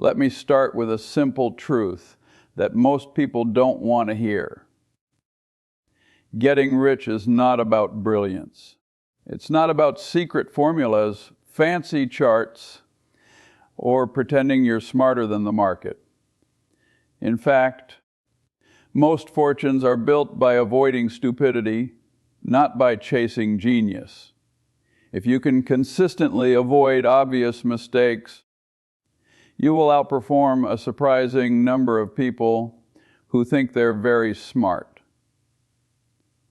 Let me start with a simple truth that most people don't want to hear. Getting rich is not about brilliance. It's not about secret formulas, fancy charts, or pretending you're smarter than the market. In fact, most fortunes are built by avoiding stupidity, not by chasing genius. If you can consistently avoid obvious mistakes, you will outperform a surprising number of people who think they're very smart.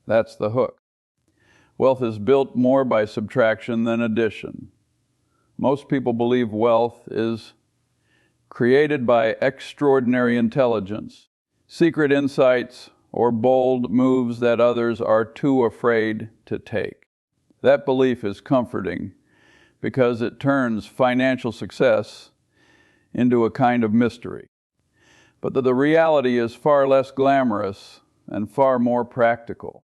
That's the hook. Wealth is built more by subtraction than addition. Most people believe wealth is created by extraordinary intelligence, secret insights, or bold moves that others are too afraid to take. That belief is comforting because it turns financial success into a kind of mystery. But the reality is far less glamorous and far more practical.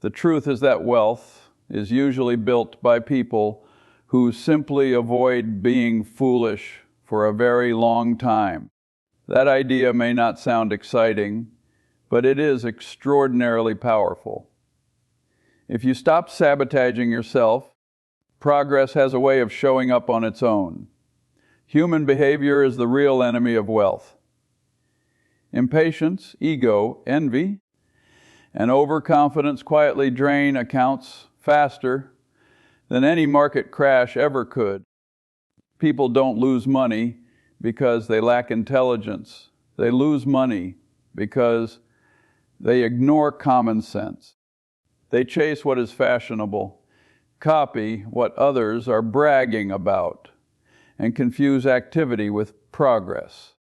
The truth is that wealth is usually built by people who simply avoid being foolish for a very long time. That idea may not sound exciting, but it is extraordinarily powerful. If you stop sabotaging yourself, progress has a way of showing up on its own. Human behavior is the real enemy of wealth. Impatience, ego, envy, and overconfidence quietly drain accounts faster than any market crash ever could. People don't lose money because they lack intelligence. They lose money because they ignore common sense. They chase what is fashionable, copy what others are bragging about, and confuse activity with progress.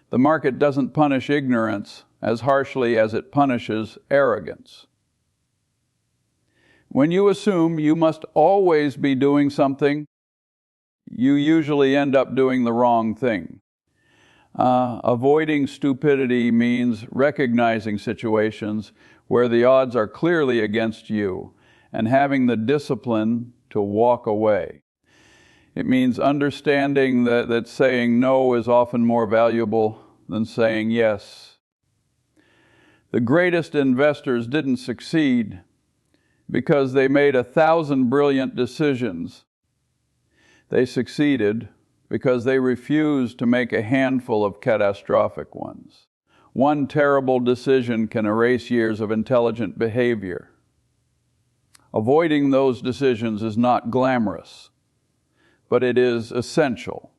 The market doesn't punish ignorance as harshly as it punishes arrogance. When you assume you must always be doing something, you usually end up doing the wrong thing. Avoiding stupidity means recognizing situations where the odds are clearly against you and having the discipline to walk away. It means understanding that saying no is often more valuable than saying yes. The greatest investors didn't succeed because they made 1,000 brilliant decisions. They succeeded because they refused to make a handful of catastrophic ones. One terrible decision can erase years of intelligent behavior. Avoiding those decisions is not glamorous, but it is essential.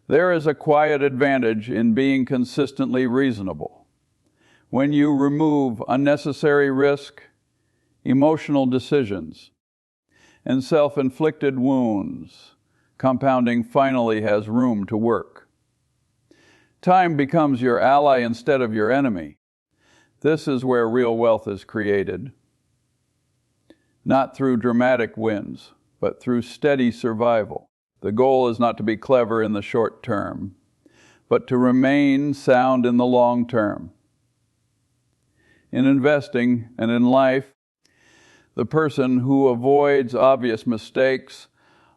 There is a quiet advantage in being consistently reasonable. When you remove unnecessary risk, emotional decisions, and self-inflicted wounds, compounding finally has room to work. Time becomes your ally instead of your enemy. This is where real wealth is created, not through dramatic wins, but through steady survival. The goal is not to be clever in the short term, but to remain sound in the long term. In investing and in life, the person who avoids obvious mistakes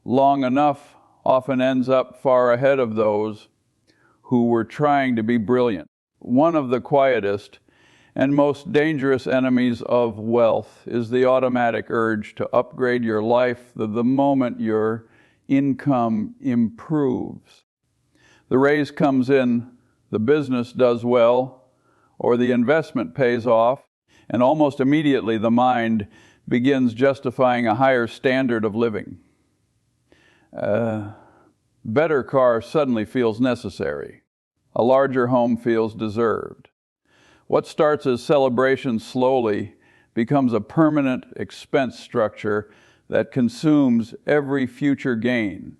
long enough often ends up far ahead of those who were trying to be brilliant. One of the quietest and most dangerous enemies of wealth is the automatic urge to upgrade your life the moment your income improves. The raise comes in, the business does well, or the investment pays off, and almost immediately the mind begins justifying a higher standard of living. Better car suddenly feels necessary. A larger home feels deserved. What starts as celebration slowly becomes a permanent expense structure that consumes every future gain.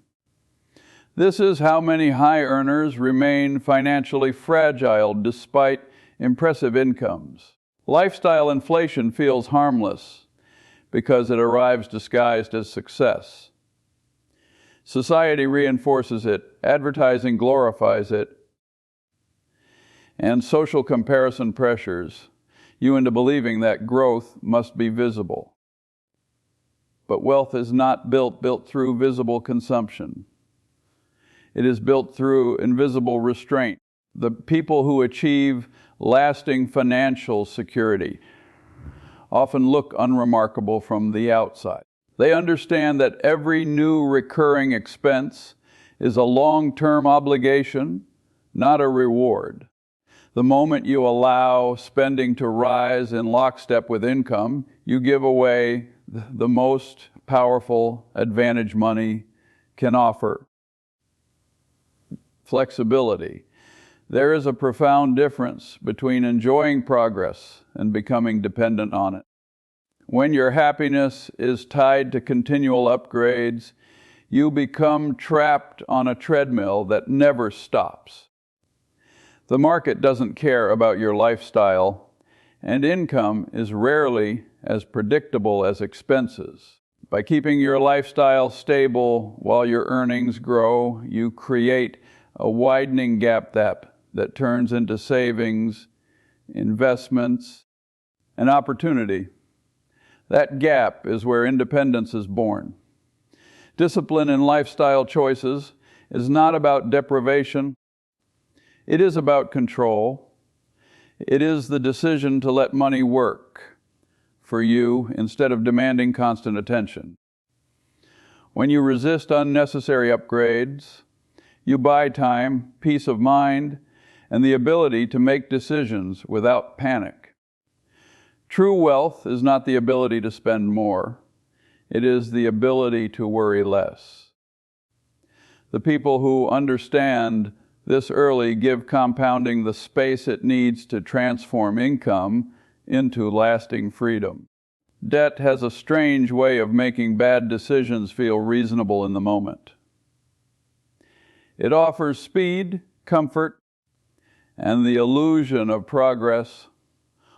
This is how many high earners remain financially fragile despite impressive incomes. Lifestyle inflation feels harmless because it arrives disguised as success. Society reinforces it, advertising glorifies it, and social comparison pressures you into believing that growth must be visible. But wealth is not built through visible consumption. It is built through invisible restraint. The people who achieve lasting financial security often look unremarkable from the outside. They understand that every new recurring expense is a long-term obligation, not a reward. The moment you allow spending to rise in lockstep with income, you give away the most powerful advantage money can offer: flexibility. There is a profound difference between enjoying progress and becoming dependent on it. When your happiness is tied to continual upgrades, you become trapped on a treadmill that never stops. The market doesn't care about your lifestyle, and income is rarely as predictable as expenses. By keeping your lifestyle stable while your earnings grow, you create a widening gap that turns into savings, investments, and opportunity. That gap is where independence is born. Discipline in lifestyle choices is not about deprivation. It is about control. It is the decision to let money work for you instead of demanding constant attention. When you resist unnecessary upgrades, you buy time, peace of mind, and the ability to make decisions without panic. True wealth is not the ability to spend more. It is the ability to worry less. The people who understand this early give compounding the space it needs to transform income into lasting freedom. Debt has a strange way of making bad decisions feel reasonable in the moment. It offers speed, comfort, and the illusion of progress,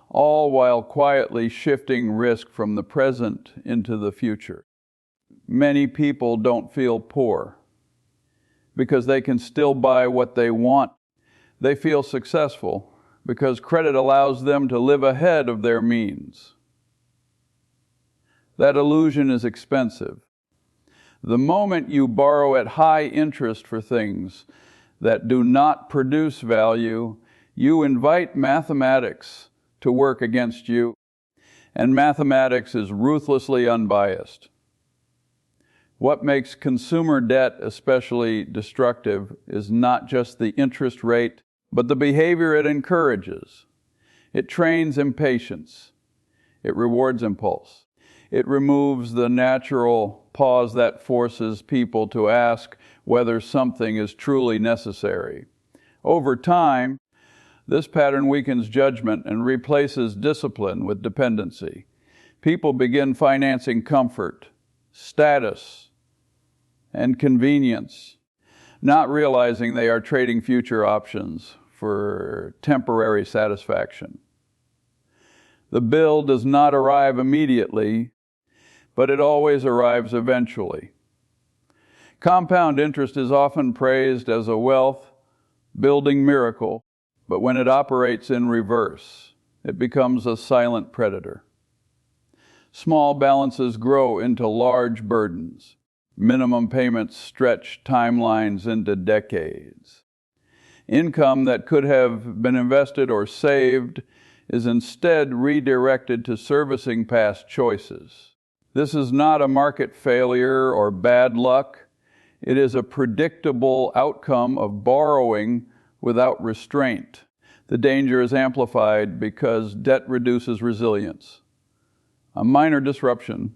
all while quietly shifting risk from the present into the future. Many people don't feel poor because they can still buy what they want. They feel successful because credit allows them to live ahead of their means. That illusion is expensive. The moment you borrow at high interest for things that do not produce value, you invite mathematics to work against you, and mathematics is ruthlessly unbiased. What makes consumer debt especially destructive is not just the interest rate, but the behavior it encourages. It trains impatience. It rewards impulse. It removes the natural pause that forces people to ask whether something is truly necessary. Over time, this pattern weakens judgment and replaces discipline with dependency. People begin financing comfort, status, and convenience, not realizing they are trading future options for temporary satisfaction. The bill does not arrive immediately, but it always arrives eventually. Compound interest is often praised as a wealth-building miracle, but when it operates in reverse, it becomes a silent predator. Small balances grow into large burdens. Minimum payments stretch timelines into decades. Income that could have been invested or saved is instead redirected to servicing past choices. This is not a market failure or bad luck. It is a predictable outcome of borrowing without restraint. The danger is amplified because debt reduces resilience. A minor disruption,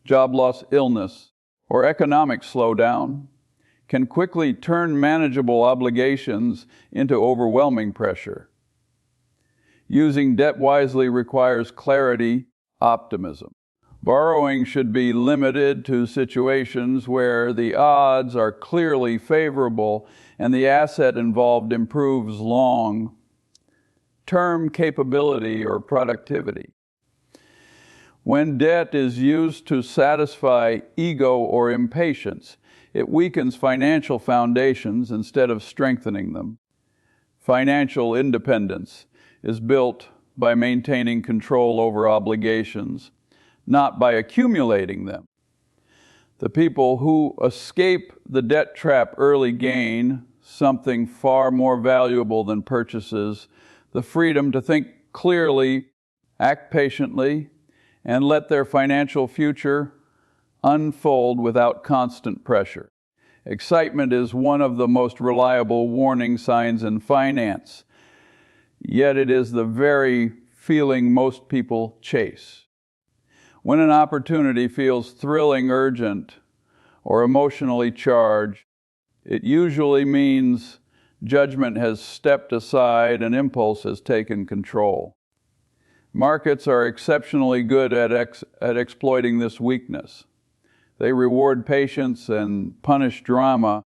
job loss, illness, or economic slowdown can quickly turn manageable obligations into overwhelming pressure. Using debt wisely requires clarity, optimism. Borrowing should be limited to situations where the odds are clearly favorable and the asset involved improves long-term capability or productivity. When debt is used to satisfy ego or impatience, it weakens financial foundations instead of strengthening them. Financial independence is built by maintaining control over obligations, not by accumulating them. The people who escape the debt trap early gain something far more valuable than purchases: the freedom to think clearly, act patiently, and let their financial future unfold without constant pressure. Excitement is one of the most reliable warning signs in finance, yet it is the very feeling most people chase. When an opportunity feels thrilling, urgent, or emotionally charged, it usually means judgment has stepped aside and impulse has taken control. Markets are exceptionally good at exploiting this weakness. They reward patience and punish drama,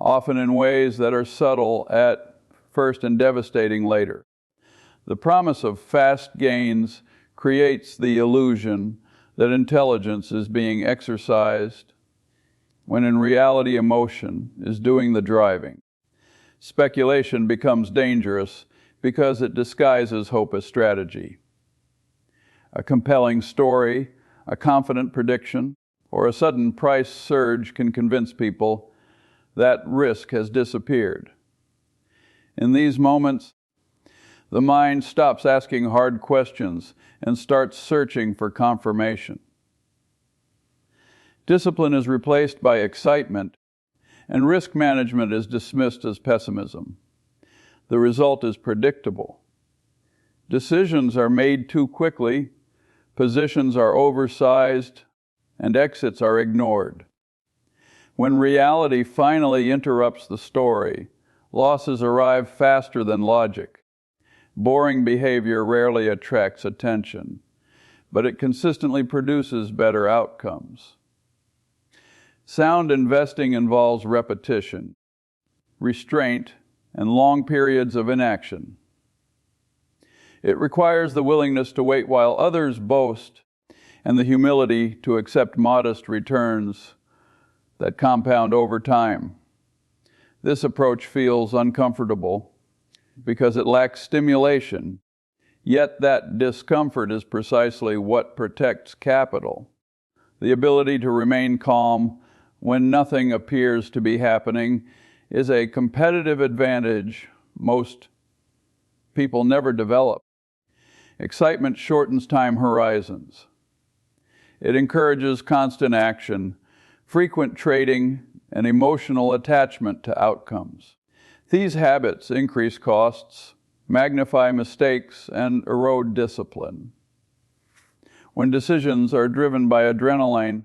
often in ways that are subtle at first and devastating later. The promise of fast gains creates the illusion that intelligence is being exercised, when in reality emotion is doing the driving. Speculation becomes dangerous because it disguises hope as strategy. A compelling story, a confident prediction, or a sudden price surge can convince people that risk has disappeared. In these moments, the mind stops asking hard questions and starts searching for confirmation. Discipline is replaced by excitement, and risk management is dismissed as pessimism. The result is predictable. Decisions are made too quickly, positions are oversized, and exits are ignored. When reality finally interrupts the story, losses arrive faster than logic. Boring behavior rarely attracts attention, but it consistently produces better outcomes. Sound investing involves repetition, restraint, and long periods of inaction. It requires the willingness to wait while others boast and the humility to accept modest returns that compound over time. This approach feels uncomfortable because it lacks stimulation, yet that discomfort is precisely what protects capital. The ability to remain calm when nothing appears to be happening is a competitive advantage most people never develop. Excitement shortens time horizons. It encourages constant action, frequent trading, and emotional attachment to outcomes. These habits increase costs, magnify mistakes, and erode discipline. When decisions are driven by adrenaline,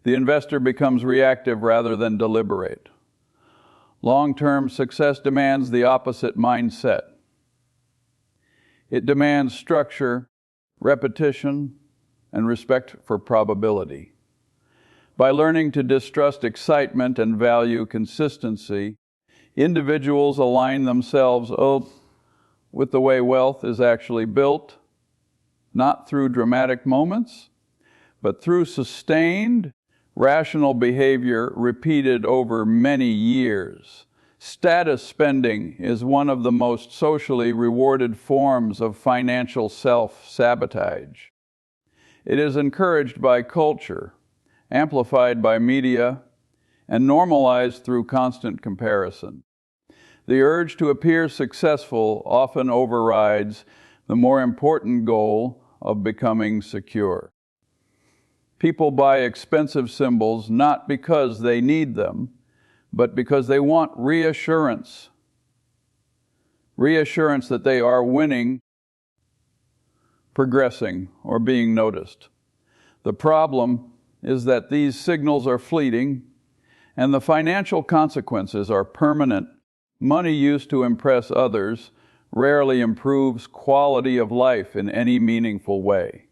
the investor becomes reactive rather than deliberate. Long-term success demands the opposite mindset. It demands structure, repetition, and respect for probability. By learning to distrust excitement and value consistency, individuals align themselves with the way wealth is actually built, not through dramatic moments, but through sustained, rational behavior repeated over many years. Status spending is one of the most socially rewarded forms of financial self-sabotage. It is encouraged by culture, amplified by media, and normalized through constant comparison. The urge to appear successful often overrides the more important goal of becoming secure. People buy expensive symbols not because they need them, but because they want reassurance. Reassurance that they are winning, progressing, or being noticed. The problem is that these signals are fleeting, and the financial consequences are permanent. Money used to impress others rarely improves quality of life in any meaningful way.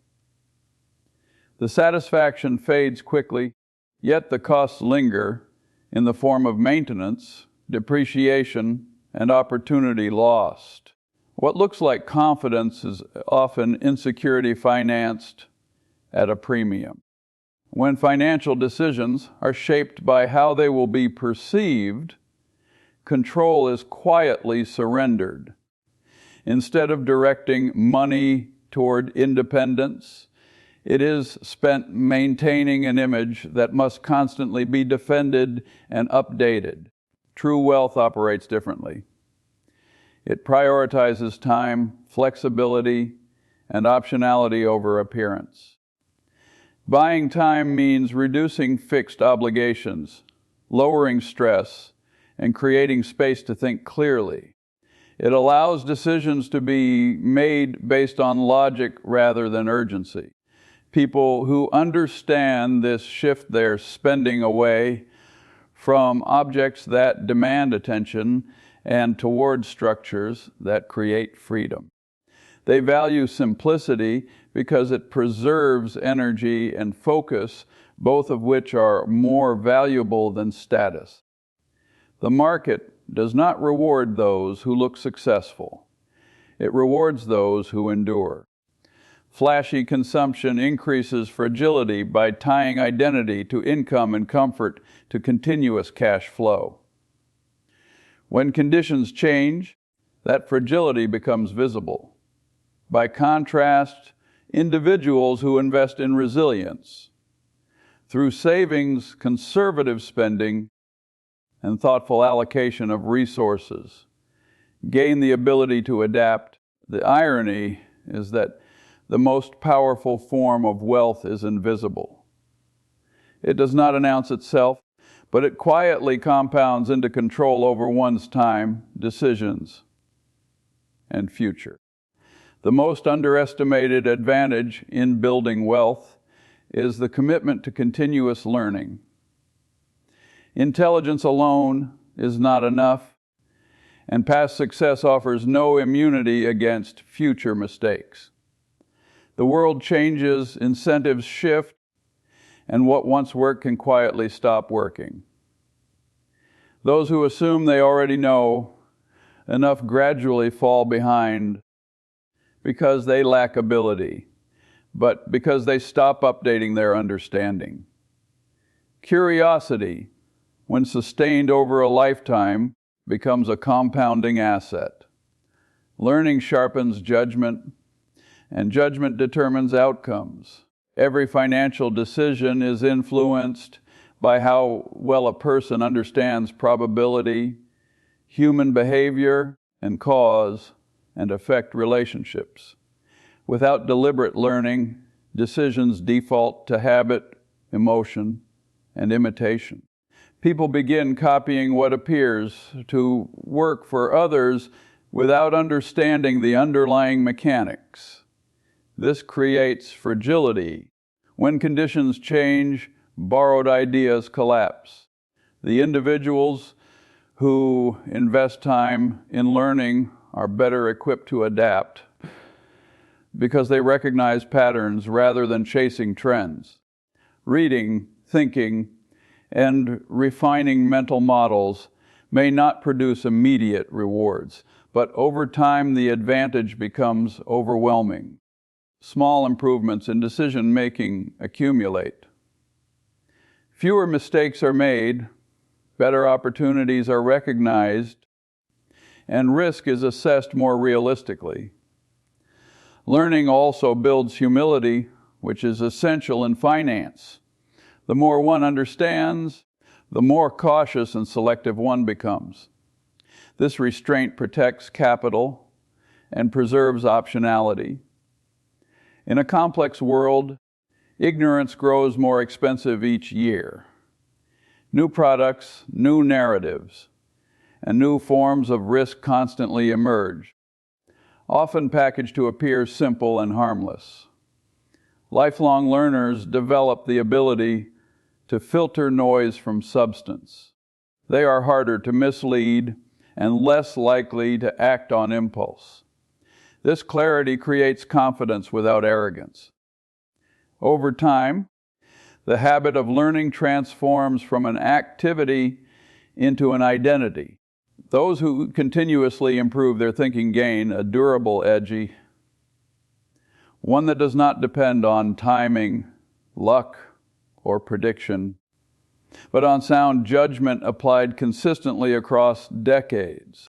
The satisfaction fades quickly, yet the costs linger in the form of maintenance, depreciation, and opportunity lost. What looks like confidence is often insecurity financed at a premium. When financial decisions are shaped by how they will be perceived, control is quietly surrendered. Instead of directing money toward independence, It is spent maintaining an image that must constantly be defended and updated. True wealth operates differently. It prioritizes time, flexibility, and optionality over appearance. Buying time means reducing fixed obligations, lowering stress, and creating space to think clearly. It allows decisions to be made based on logic rather than urgency. People who understand this shift their spending away from objects that demand attention and toward structures that create freedom. They value simplicity because it preserves energy and focus, both of which are more valuable than status. The market does not reward those who look successful. It rewards those who endure. Flashy consumption increases fragility by tying identity to income and comfort to continuous cash flow. When conditions change, that fragility becomes visible. By contrast, individuals who invest in resilience, through savings, conservative spending, and thoughtful allocation of resources, gain the ability to adapt. The irony is that the most powerful form of wealth is invisible. It does not announce itself, but it quietly compounds into control over one's time, decisions, and future. The most underestimated advantage in building wealth is the commitment to continuous learning. Intelligence alone is not enough, and past success offers no immunity against future mistakes. The world changes, incentives shift, and what once worked can quietly stop working. Those who assume they already know enough gradually fall behind because they lack ability, but because they stop updating their understanding. Curiosity, when sustained over a lifetime, becomes a compounding asset. Learning sharpens judgment, and judgment determines outcomes. Every financial decision is influenced by how well a person understands probability, human behavior, and cause and effect relationships. Without deliberate learning, decisions default to habit, emotion, and imitation. People begin copying what appears to work for others without understanding the underlying mechanics. This creates fragility. When conditions change, borrowed ideas collapse. The individuals who invest time in learning are better equipped to adapt because they recognize patterns rather than chasing trends. Reading, thinking, and refining mental models may not produce immediate rewards, but over time the advantage becomes overwhelming. Small improvements in decision-making accumulate. Fewer mistakes are made, better opportunities are recognized, and risk is assessed more realistically. Learning also builds humility, which is essential in finance. The more one understands, the more cautious and selective one becomes. This restraint protects capital and preserves optionality. In a complex world, ignorance grows more expensive each year. New products, new narratives, and new forms of risk constantly emerge, often packaged to appear simple and harmless. Lifelong learners develop the ability to filter noise from substance. They are harder to mislead and less likely to act on impulse. This clarity creates confidence without arrogance. Over time, the habit of learning transforms from an activity into an identity. Those who continuously improve their thinking gain a durable edge, one that does not depend on timing, luck, or prediction, but on sound judgment applied consistently across decades.